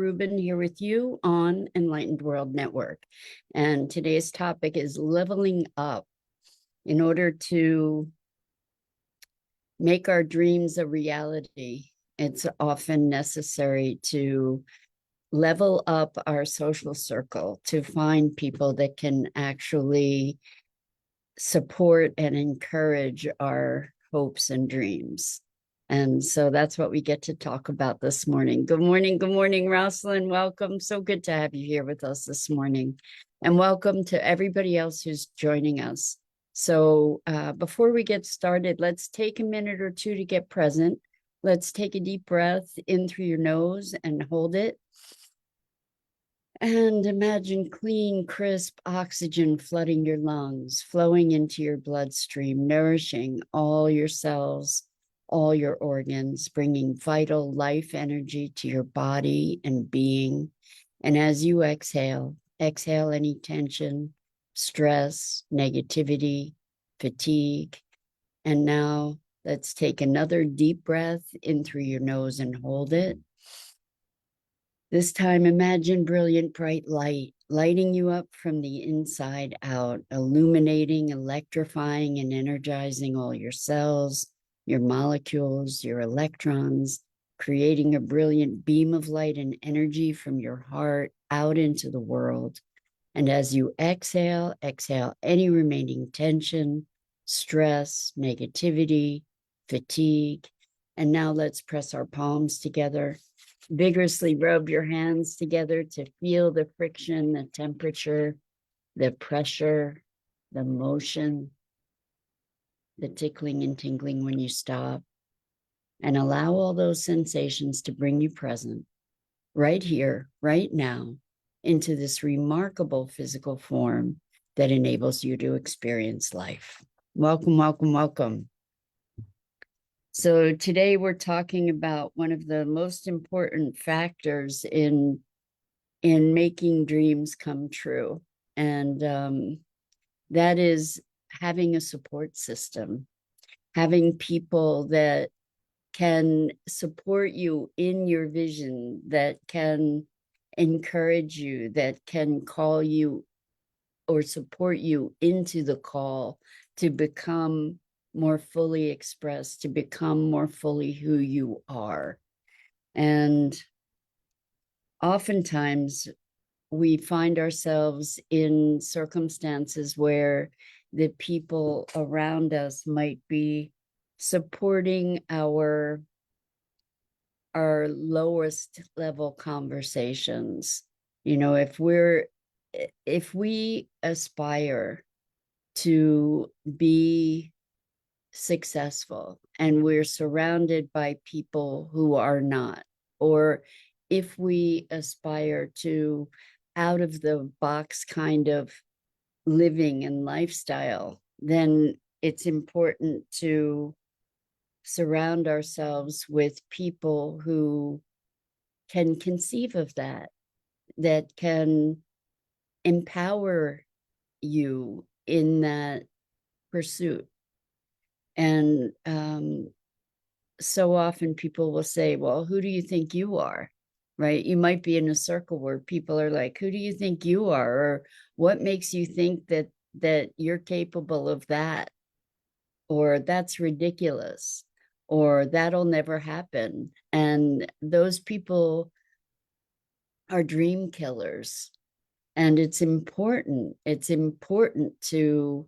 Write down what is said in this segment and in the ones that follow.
Rubin here with you on Enlightened World Network. And today's topic is leveling up. In order to make our dreams a reality, it's often necessary to level up our social circle, to find people that can actually support and encourage our hopes and dreams. And so that's what we get to talk about this morning. Good morning, Rosalind. Welcome. So good to have you here with us this morning. And welcome to everybody else who's joining us. So before we get started, let's take a minute or two to get present. Let's take a deep breath in through your nose and hold it. And imagine clean, crisp oxygen flooding your lungs, flowing into your bloodstream, nourishing all your cells, all your organs, bringing vital life energy to your body and being. And as you exhale, exhale any tension, stress, negativity, fatigue. And now let's take another deep breath in through your nose and hold it. This time, imagine brilliant, bright light, lighting you up from the inside out, illuminating, electrifying, and energizing all your cells, your molecules, your electrons, creating a brilliant beam of light and energy from your heart out into the world. And as you exhale, exhale any remaining tension, stress, negativity, fatigue. And now let's press our palms together. Vigorously rub your hands together to feel the friction, the temperature, the pressure, the motion, the tickling and tingling when you stop. And allow all those sensations to bring you present, right here, right now, into this remarkable physical form that enables you to experience life. Welcome, welcome, welcome. So today we're talking about one of the most important factors in making dreams come true. And that is having a support system, having people that can support you in your vision, that can encourage you, that can call you or support you into the call to become more fully expressed, to become more fully who you are. And oftentimes we find ourselves in circumstances where the people around us might be supporting our lowest level conversations. You know, if we aspire to be successful and we're surrounded by people who are not, or if we aspire to out of the box kind of living and lifestyle, then it's important to surround ourselves with people who can conceive of that, that can empower you in that pursuit. And so often people will say, well, who do you think you are? Right? You might be in a circle where people are like, who do you think you are? Or what makes you think that you're capable of that? Or that's ridiculous, or that'll never happen. And those people are dream killers. And it's important to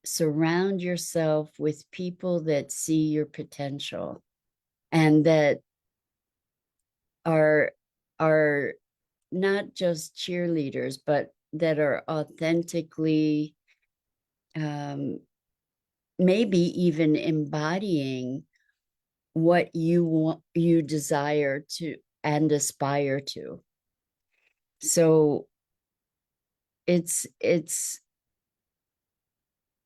surround yourself with people that see your potential and that are not just cheerleaders, but that are authentically maybe even embodying what you desire to and aspire to. So it's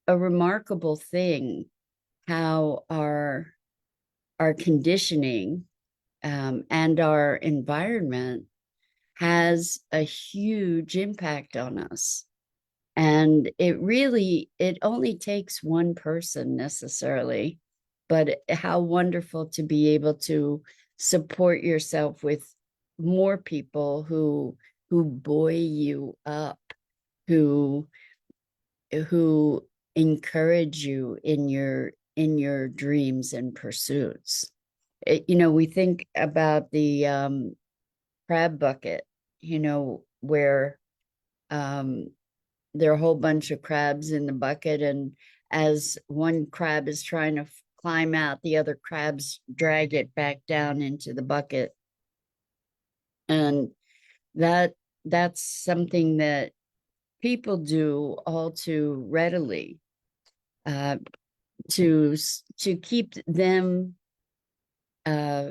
a remarkable thing how our conditioning and our environment has a huge impact on us. And it only takes one person necessarily, but how wonderful to be able to support yourself with more people who buoy you up, who who encourage you in your dreams and pursuits. We think about the crab bucket, where um, there are a whole bunch of crabs in the bucket, and as one crab is trying to climb out, the other crabs drag it back down into the bucket. And that that's something that people do all too readily, uh, to keep them, uh,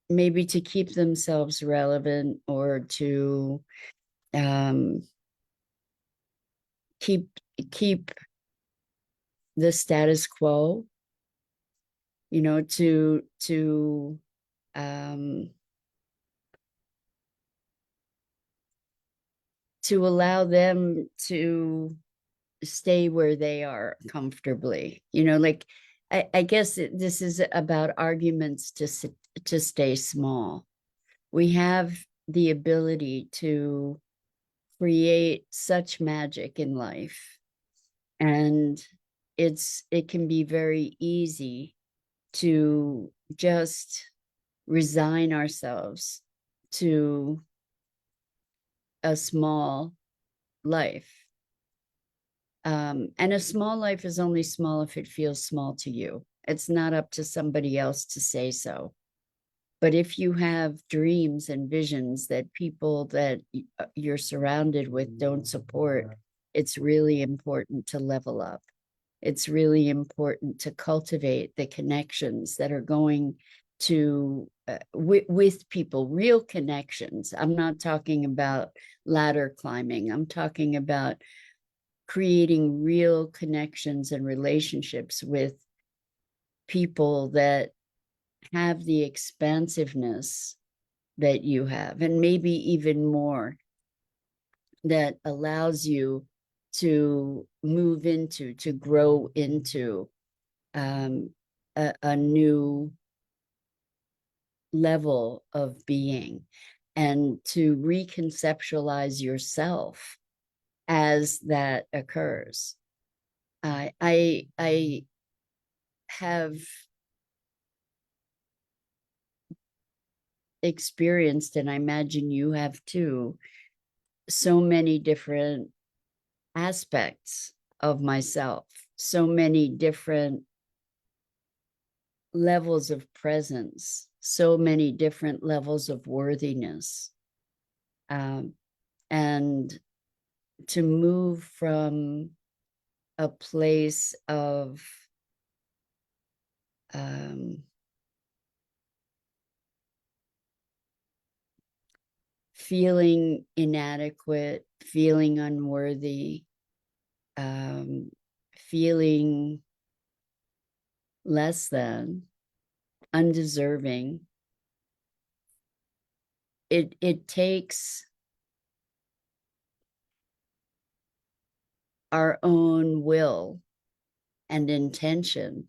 maybe to keep themselves relevant, or to um, keep keep the status quo, um, to allow them to stay where they are comfortably. Like, I guess this is about arguments to stay small. We have the ability to create such magic in life, and it can be very easy to just resign ourselves to a small life. And a small life is only small if it feels small to you. It's not up to somebody else to say so. But if you have dreams and visions that people that you're surrounded with don't support, it's really important to level up. It's really important to cultivate the connections that are going to with people, real connections. I'm not talking about ladder climbing. I'm talking about creating real connections and relationships with people that have the expansiveness that you have, and maybe even more, that allows you to move into, to grow into um, a new level of being, and to reconceptualize yourself as that occurs. I have experienced, and I imagine you have too, so many different aspects of myself, so many different levels of presence, so many different levels of worthiness. Um, and to move from a place of um, feeling inadequate, feeling unworthy, feeling less than, undeserving. It takes our own will and intention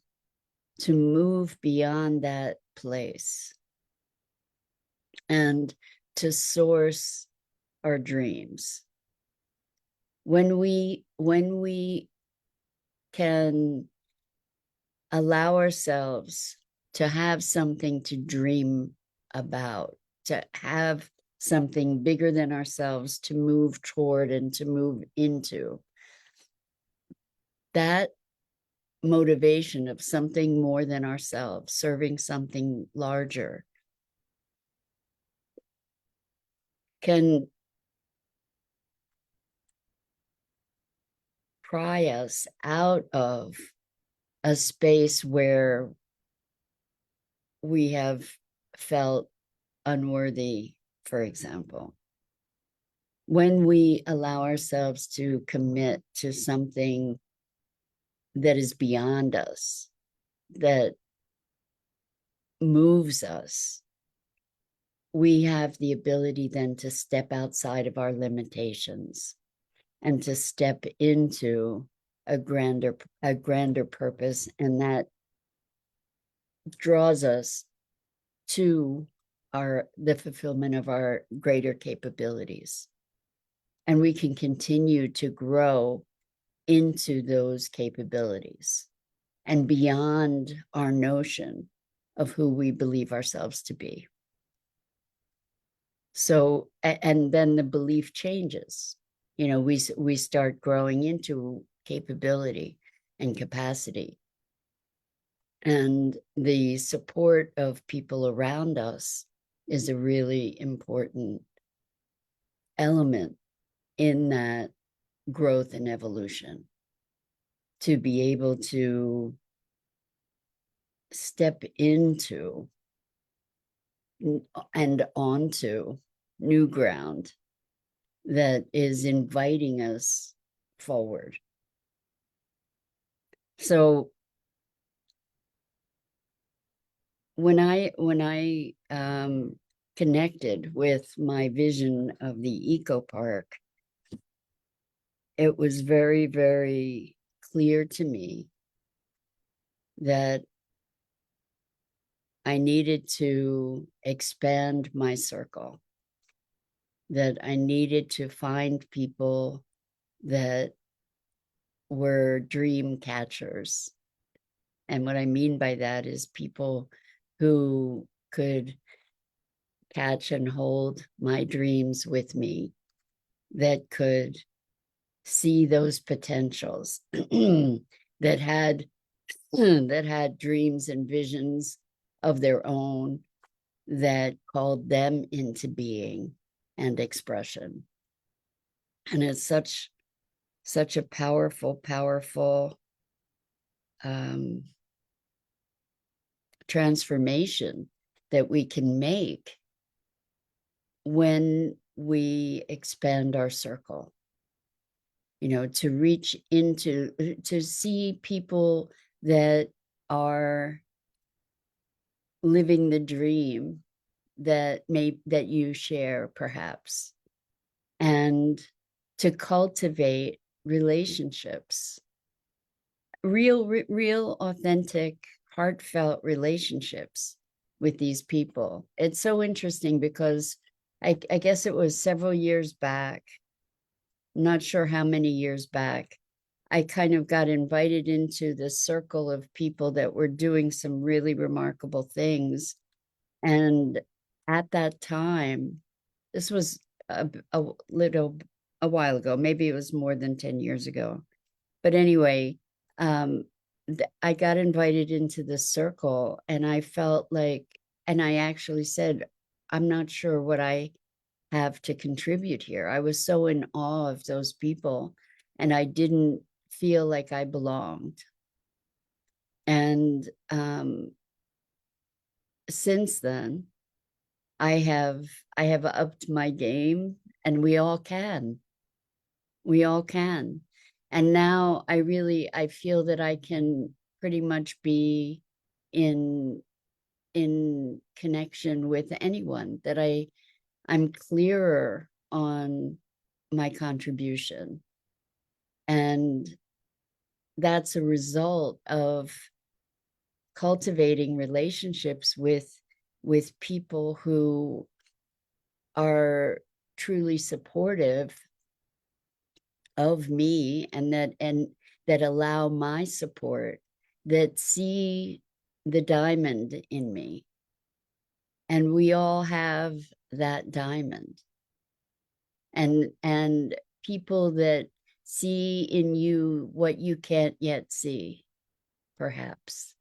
to move beyond that place, and to source our dreams. When we can allow ourselves to have something to dream about, to have something bigger than ourselves to move toward and to move into, that motivation of something more than ourselves, serving something larger, can pry us out of a space where we have felt unworthy, for example. When we allow ourselves to commit to something that is beyond us, that moves us, we have the ability then to step outside of our limitations and to step into a grander purpose, and that draws us to the fulfillment of our greater capabilities. And we can continue to grow into those capabilities and beyond our notion of who we believe ourselves to be. So, and then the belief changes. We start growing into capability and capacity. And the support of people around us is a really important element in that growth and evolution, to be able to step into and onto new ground that is inviting us forward. So when I connected with my vision of the eco park, it was very, very clear to me that I needed to expand my circle, that I needed to find people that were dream catchers. And what I mean by that is people who could catch and hold my dreams with me, that could see those potentials, that had dreams and visions of their own, that called them into being and expression. And it's such a powerful transformation that we can make when we expand our circle, to reach into, to see people that are living the dream that you share, perhaps, and to cultivate relationships, real authentic, heartfelt relationships with these people. It's so interesting because I guess it was several years back, not sure how many years back, I kind of got invited into the circle of people that were doing some really remarkable things. And at that time, this was a while ago, maybe it was more than 10 years ago. But anyway, I got invited into the circle, and I felt like, and I actually said, I'm not sure what I have to contribute here. I was so in awe of those people, and I didn't feel like I belonged. And since then, I have upped my game, and we all can. We all can. And now I feel that I can pretty much be in connection with anyone, that I'm clearer on my contribution. And that's a result of cultivating relationships with people who are truly supportive of me, and that allow my support, that see the diamond in me. And we all have that diamond. And people that see in you what you can't yet see, perhaps.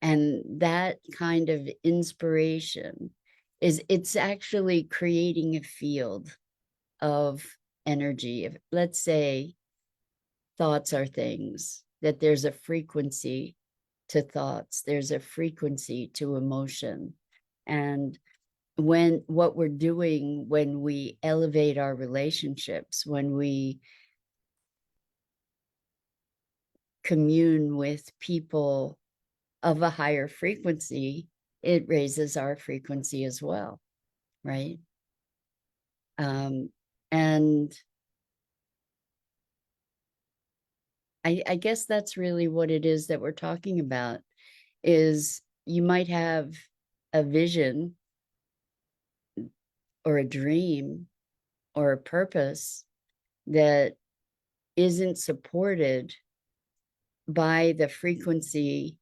And that kind of inspiration it's actually creating a field of energy. If, let's say, thoughts are things, that there's a frequency to thoughts, there's a frequency to emotion. And what we're doing when we elevate our relationships, when we commune with people of a higher frequency, it raises our frequency as well, right? And I guess that's really what it is that we're talking about, is you might have a vision or a dream or a purpose that isn't supported by the frequency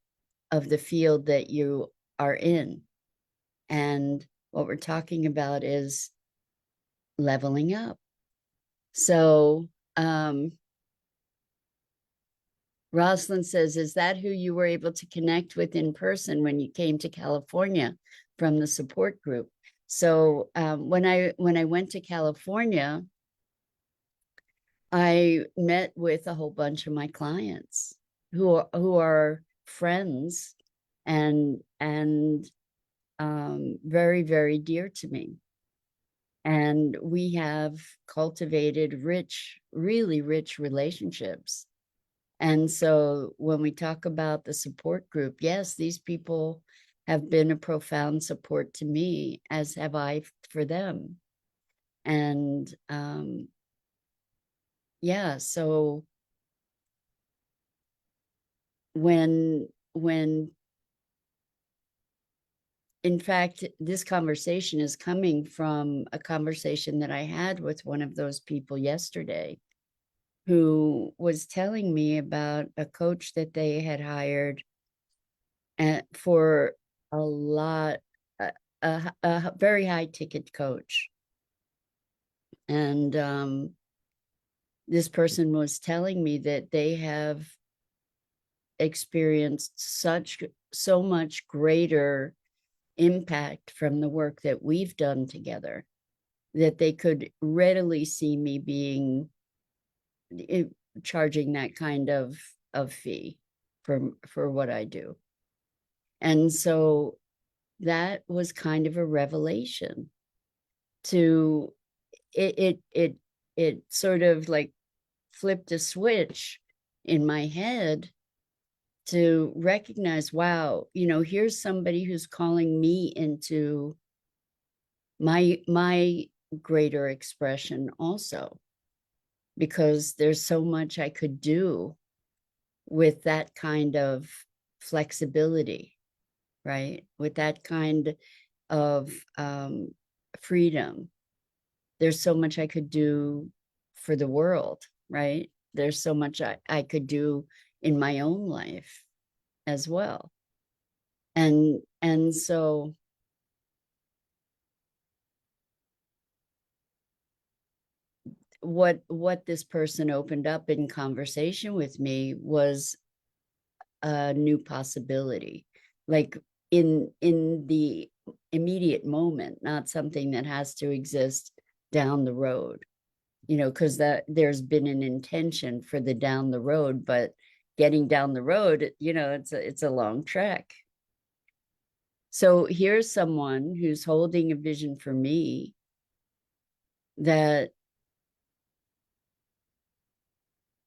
of the field that you are in. And what we're talking about is leveling up. So Rosalind says, is that who you were able to connect with in person when you came to California from the support group? So when I went to California, I met with a whole bunch of my clients who are friends and very, very dear to me. And we have cultivated rich, really rich relationships. And so when we talk about the support group, yes, these people have been a profound support to me, as have I for them. And yeah, so when in fact, this conversation is coming from a conversation that I had with one of those people yesterday, who was telling me about a coach that they had hired for a lot, a very high ticket coach. And this person was telling me that they have experienced so much greater impact from the work that we've done together, that they could readily see me being charging that kind of fee for what I do. And so that was kind of a revelation. To it sort of like flipped a switch in my head to recognize, wow, here's somebody who's calling me into my greater expression also, because there's so much I could do with that kind of flexibility, right? With that kind of freedom. There's so much I could do for the world, right? There's so much I could do in my own life as well. And so what this person opened up in conversation with me was a new possibility, like in the immediate moment, not something that has to exist down the road, because that there's been an intention for the down the road, but getting down the road, it's a long trek. So here's someone who's holding a vision for me that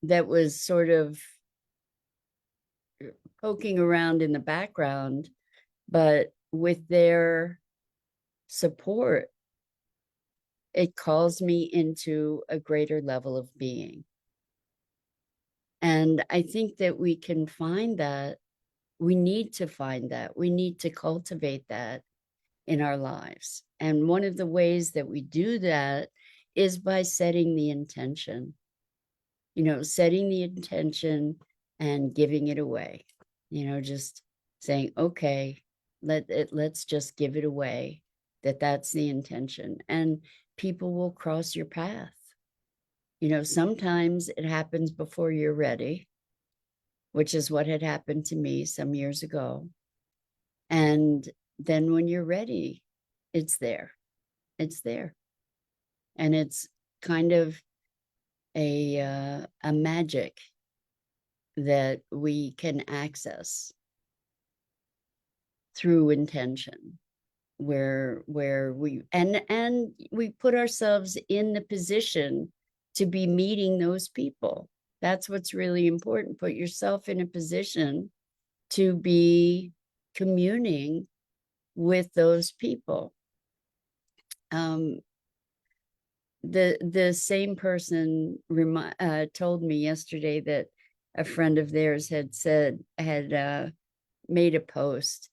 was sort of poking around in the background, but with their support, it calls me into a greater level of being. And I think that we can find that. We need to find that. We need to cultivate that in our lives. And one of the ways that we do that is by setting the intention, setting the intention and giving it away, just saying, okay, let's just give it away, that's the intention. And people will cross your path. Sometimes it happens before you're ready, which is what had happened to me some years ago. And then when you're ready, it's there. It's there. And it's kind of a magic that we can access through intention, where we we put ourselves in the position to be meeting those people. That's what's really important. Put yourself in a position to be communing with those people. The same person told me yesterday that a friend of theirs had made a post,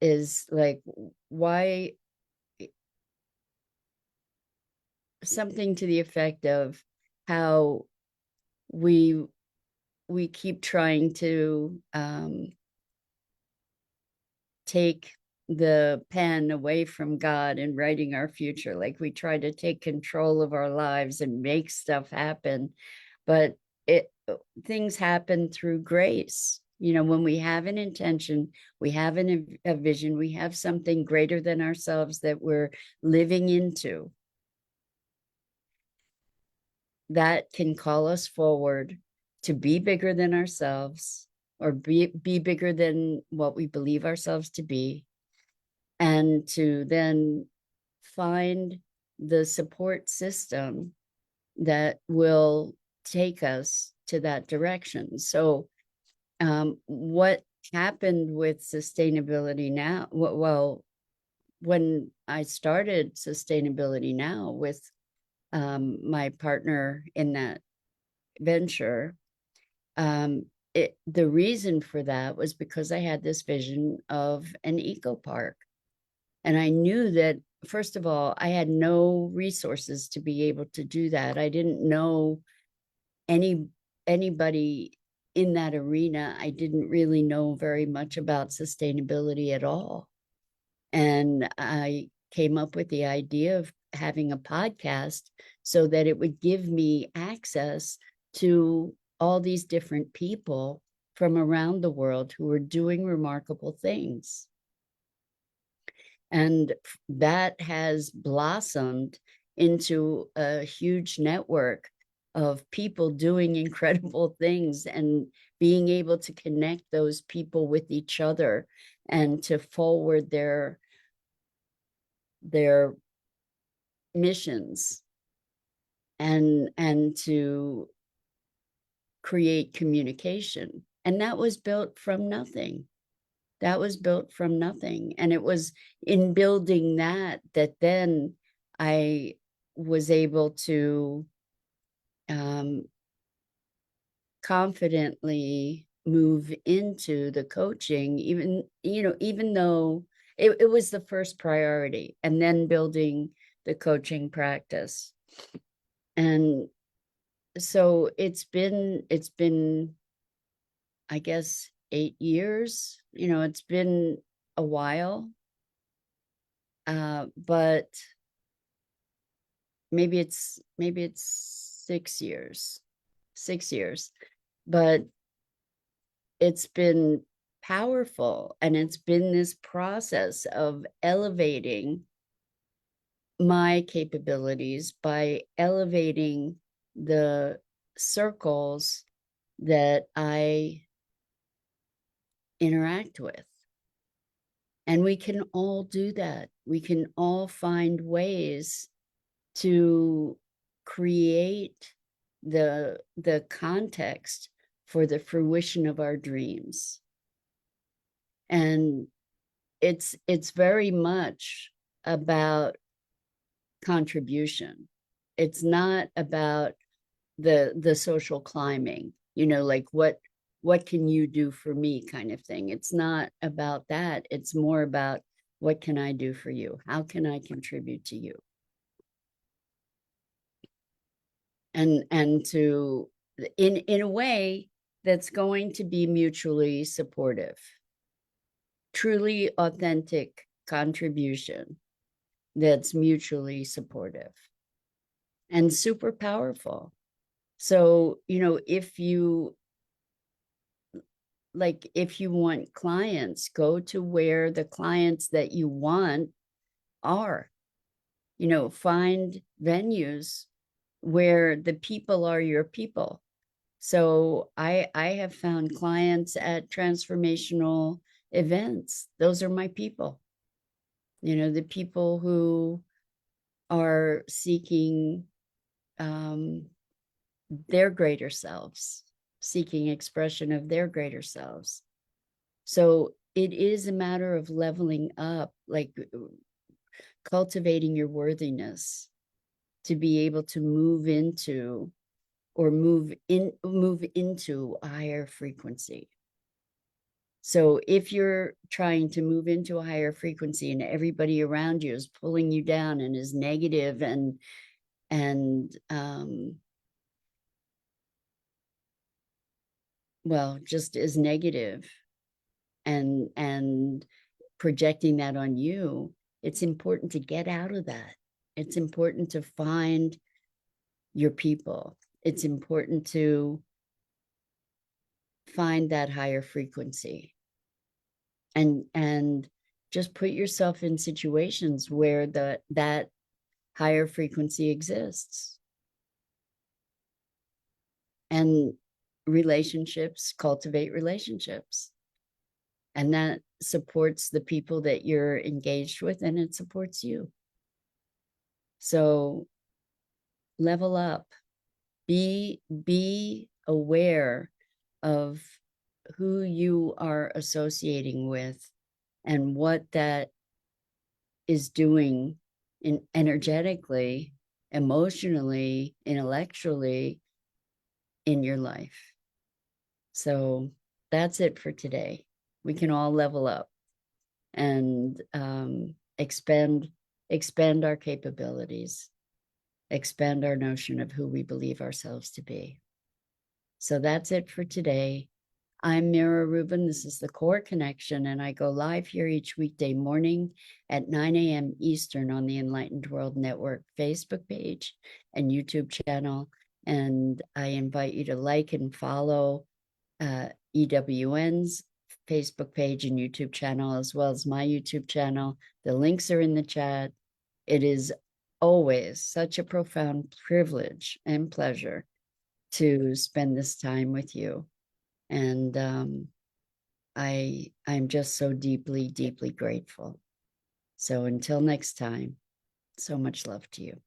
is like, why something to the effect of how we keep trying to take the pen away from God and writing our future. Like we try to take control of our lives and make stuff happen, but things happen through grace. You know, when we have an intention, we have a vision, we have something greater than ourselves that we're living into, that can call us forward to be bigger than ourselves, or be bigger than what we believe ourselves to be, and to then find the support system that will take us to that direction. So what happened with sustainability now? Well, when I started sustainability now with my partner in that venture, the reason for that was because I had this vision of an eco park. And I knew that, first of all, I had no resources to be able to do that. I didn't know anybody in that arena. I didn't really know very much about sustainability at all. And I came up with the idea of having a podcast so that it would give me access to all these different people from around the world who are doing remarkable things. And that has blossomed into a huge network of people doing incredible things, and being able to connect those people with each other and to forward their missions, and to create communication. And that was built from nothing. That was built from nothing. And it was in building that then I was able to confidently move into the coaching, even though it was the first priority, and then building the coaching practice. And so it's been, I guess, 8 years. It's been a while, but maybe it's 6 years. 6 years, but it's been powerful, and it's been this process of elevating my capabilities by elevating the circles that I interact with. And we can all do that. We can all find ways to create the context for the fruition of our dreams. And it's very much about contribution. It's not about the social climbing, like what can you do for me kind of thing. It's not about that. It's more about, what can I do for you? How can I contribute to you? And to, in a way that's going to be mutually supportive. Truly authentic contribution that's mutually supportive and super powerful. So, if you want clients, go to where the clients that you want are. Find venues where the people are your people. So I have found clients at transformational events. Those are my people. The people who are seeking their greater selves, seeking expression of their greater selves. So it is a matter of leveling up, like cultivating your worthiness to be able to move into a higher frequency. So if you're trying to move into a higher frequency and everybody around you is pulling you down and is negative and well, just as negative and projecting that on you, it's important to get out of that. It's important to find your people. It's important to find that higher frequency and just put yourself in situations where that higher frequency exists. And relationships, cultivate relationships. And that supports the people that you're engaged with, and it supports you. So level up. Be aware of who you are associating with and what that is doing in energetically, emotionally, intellectually in your life. So that's it for today. We can all level up and expand our capabilities, expand our notion of who we believe ourselves to be. So that's it for today. I'm Mira Rubin. This is the Core Connection, and I go live here each weekday morning at 9 a.m. Eastern on the Enlightened World Network Facebook page and YouTube channel. And I invite you to like and follow EWN's Facebook page and YouTube channel, as well as my YouTube channel. The links are in the chat. It is always such a profound privilege and pleasure to spend this time with you. And I'm just so deeply, deeply grateful. So until next time, so much love to you.